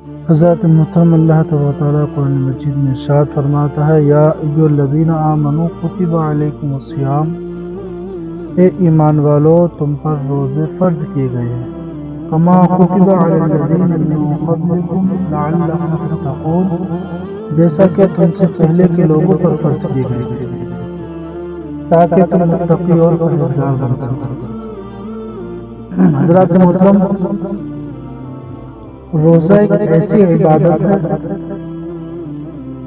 حضرت محترم اللہ تبارک و تعالیٰ قرآن مجید میں ارشاد فرماتا ہے یا ایھا الذین آمنوا کتب علیکم الصیام، اے ایمان والو تم پر روزے فرض کیے گئے ہیں، کما کتب علی الذین من قبلکم لعلکم تتقون، جیسا کہ تم سے پہلے کے لوگوں پر فرض کیے گئے تھے تاکہ تم متقی اور پرہیزگار بن سکو۔ حضرات محترم، روزہ ایک ایسی عبادت ہے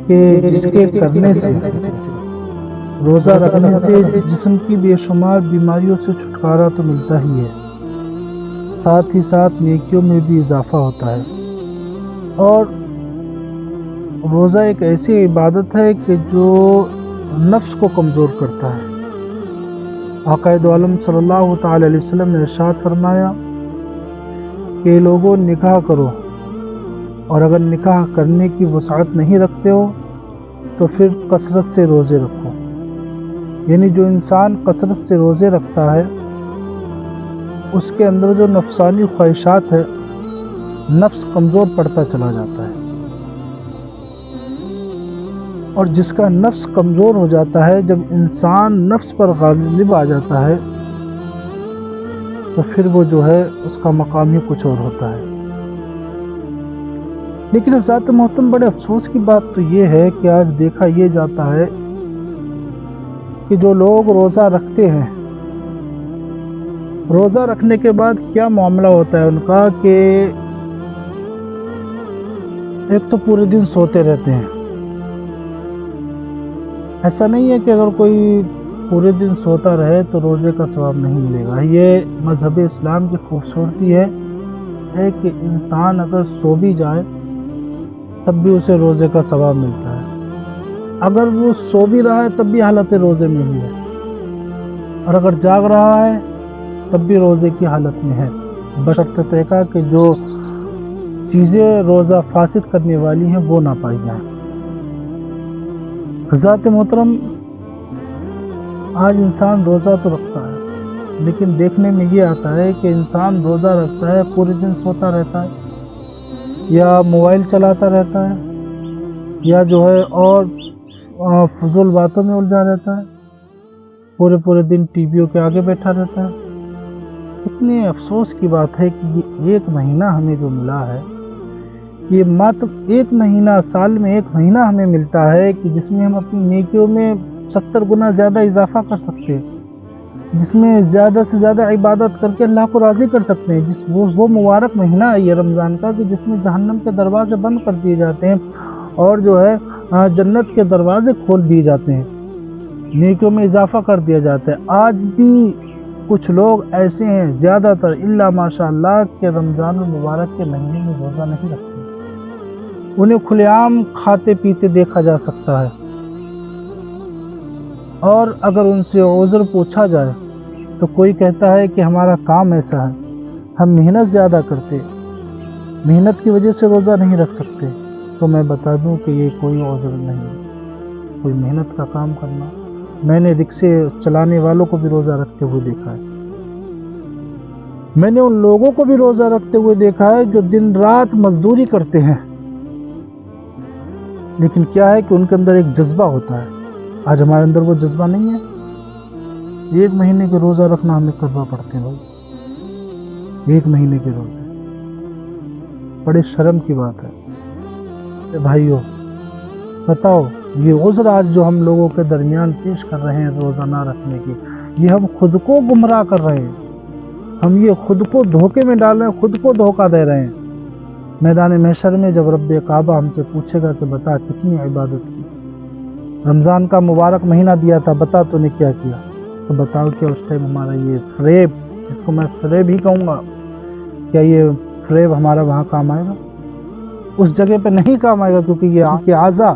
کہ جس کے کرنے سے، روزہ رکھنے سے جسم کی بے شمار بیماریوں سے چھٹکارا تو ملتا ہی ہے، ساتھ ہی ساتھ نیکیوں میں بھی اضافہ ہوتا ہے۔ اور روزہ ایک ایسی عبادت ہے کہ جو نفس کو کمزور کرتا ہے۔ آقا دو عالم صلی اللہ تعالی علیہ وسلم نے ارشاد فرمایا کہ لوگوں نکاح کرو، اور اگر نکاح کرنے کی وسعت نہیں رکھتے ہو تو پھر کثرت سے روزے رکھو۔ یعنی جو انسان کثرت سے روزے رکھتا ہے اس کے اندر جو نفسانی خواہشات ہے، نفس کمزور پڑتا چلا جاتا ہے، اور جس کا نفس کمزور ہو جاتا ہے، جب انسان نفس پر غالب آ جاتا ہے تو پھر وہ جو ہے اس کا مقام ہی کچھ اور ہوتا ہے۔ لیکن حضرات محترم، بڑے افسوس کی بات تو یہ ہے کہ آج دیکھا یہ جاتا ہے کہ جو لوگ روزہ رکھتے ہیں، روزہ رکھنے کے بعد کیا معاملہ ہوتا ہے ان کا کہ ایک تو پورے دن سوتے رہتے ہیں۔ ایسا نہیں ہے کہ اگر کوئی پورے دن سوتا رہے تو روزے کا ثواب نہیں ملے گا۔ یہ مذہب اسلام کی خوبصورتی ہے کہ انسان اگر سو بھی جائے تب بھی اسے روزے کا ثواب ملتا ہے، اگر وہ سو بھی رہا ہے تب بھی حالت روزے میں ہی ہے، اور اگر جاگ رہا ہے تب بھی روزے کی حالت میں ہے، بشرط طے کہ جو چیزیں روزہ فاسد کرنے والی ہیں وہ نہ پائی جائیں۔ حضرات محترم، آج انسان روزہ تو رکھتا ہے لیکن دیکھنے میں یہ آتا ہے کہ انسان روزہ رکھتا ہے، پورے دن سوتا رہتا ہے، یا موبائل چلاتا رہتا ہے، یا جو ہے اور فضول باتوں میں الجھا رہتا ہے، پورے دن ٹی ویوں کے آگے بیٹھا رہتا ہے۔ اتنے افسوس کی بات ہے کہ یہ ایک مہینہ ہمیں جو ملا ہے، یہ ماتر ایک مہینہ، سال میں ایک مہینہ ہمیں ملتا ہے کہ جس میں ہم اپنی نیکیوں میں 70 گنا زیادہ اضافہ کر سکتے ہیں، جس میں زیادہ سے زیادہ عبادت کر کے اللہ کو راضی کر سکتے ہیں، وہ مبارک مہینہ ہے یہ رمضان کا کہ جس میں جہنم کے دروازے بند کر دیے جاتے ہیں اور جو ہے جنت کے دروازے کھول دیے جاتے ہیں، نیکیوں میں اضافہ کر دیا جاتا ہے۔ آج بھی کچھ لوگ ایسے ہیں، زیادہ تر الا ماشاء اللہ، کہ رمضان المبارک کے مہینے میں روزہ نہیں رکھتے، انہیں کھلے عام کھاتے پیتے دیکھا جا سکتا ہے، اور اگر ان سے عذر پوچھا جائے تو کوئی کہتا ہے کہ ہمارا کام ایسا ہے، ہم محنت زیادہ کرتے، محنت کی وجہ سے روزہ نہیں رکھ سکتے۔ تو میں بتا دوں کہ یہ کوئی عذر نہیں ہے، کوئی محنت کا کام کرنا۔ میں نے رکشے چلانے والوں کو بھی روزہ رکھتے ہوئے دیکھا ہے، میں نے ان لوگوں کو بھی روزہ رکھتے ہوئے دیکھا ہے جو دن رات مزدوری کرتے ہیں، لیکن کیا ہے کہ ان کے اندر ایک جذبہ ہوتا ہے۔ آج ہمارے اندر وہ جذبہ نہیں ہے۔ ایک مہینے کے روزہ رکھنا ہمیں کرنا پڑتے ہیں بھائی، ایک مہینے کے روزے، بڑے شرم کی بات ہے۔ بھائیو بتاؤ، یہ عذر آج جو ہم لوگوں کے درمیان پیش کر رہے ہیں روزہ نہ رکھنے کی، یہ ہم خود کو گمراہ کر رہے ہیں، ہم یہ خود کو دھوکے میں ڈال رہے ہیں، خود کو دھوکہ دے رہے ہیں۔ میدان محشر میں جب رب کعبہ ہم سے پوچھے گا کہ بتا کتنی عبادت کی، رمضان کا مبارک مہینہ دیا تھا، بتا تو نے کیا کیا، تو بتاؤ کہ اس ٹائم ہمارا یہ فریب، جس کو میں فریب ہی کہوں گا، کیا یہ فریب ہمارا وہاں کام آئے گا؟ اس جگہ پہ نہیں کام آئے گا، کیونکہ یہ اعضاء،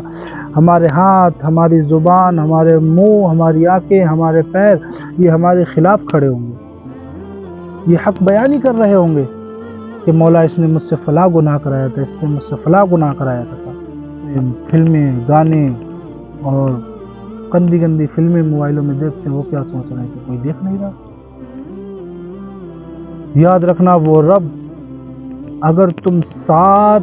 ہمارے ہاتھ، ہماری زبان، ہمارے منہ، ہماری آنکھیں، ہمارے پیر، یہ ہمارے خلاف کھڑے ہوں گے، یہ حق بیانی کر رہے ہوں گے کہ مولا اس نے مجھ سے فلاں گناہ کرایا تھا، اس نے مجھ سے فلاں گناہ کرایا تھا۔ فلمیں، گانے اور گندی گندی فلمیں موبائلوں میں دیکھتے ہیں، وہ کیا سوچ رہے ہیں کہ کوئی دیکھ نہیں رہا؟ یاد رکھنا، وہ رب اگر تم 7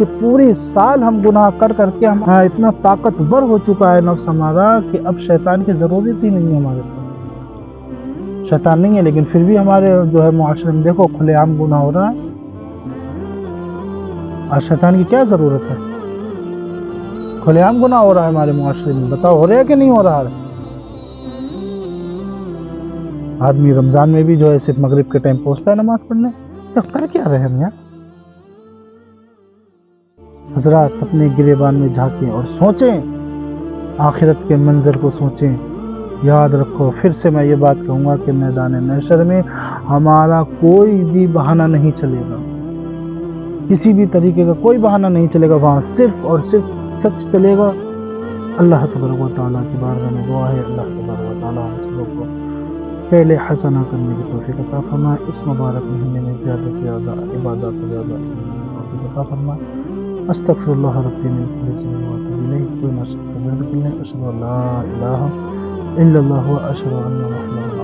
کہ پوری سال ہم گناہ کر کر کے ہم اتنا طاقتور ہو چکا ہے نفس ہمارا کہ اب شیطان کی ضرورت ہی نہیں ہے ہمارے پاس. شیطان نہیں ہے لیکن پھر بھی ہمارے جو ہے معاشرے میں دیکھو کھلے عام گناہ ہو رہا ہے. آج شیطان کی کیا ضرورت ہے؟ کھلے عام گناہ ہو رہا ہے ہمارے معاشرے میں. بتاؤ ہو رہا ہے کہ نہیں ہو رہا ہے؟ آدمی رمضان میں بھی جو ہے صرف مغرب کے ٹائم پہنچتا ہے نماز پڑھنے. کر کیا رہے ہم یار؟ حضرات اپنے گریبان میں جھانکیں اور سوچیں، آخرت کے منظر کو سوچیں. یاد رکھو، پھر سے میں یہ بات کہوں گا کہ میدان محشر میں ہمارا کوئی بھی بہانہ نہیں چلے گا. کسی بھی طریقے کا کوئی بہانہ نہیں چلے گا. وہاں صرف اور صرف سچ چلے گا. اللہ تبارک و تعالیٰ کی بارگاہ میں دعا ہے، اللہ تبارک و تعالیٰ ہم سب کو فعل حسنہ کرنے کی توفیق عطا فرمائے. اس مبارک مہینے میں زیادہ سے زیادہ عبادات کو زیادہ توفیق عطا فرمائے. استغفر اللہ ربی من کل ذنب واتوب الیہ. کوئی نہ شک کرنے اشہد ان لا الہ الا اللہ واشہد ان محمد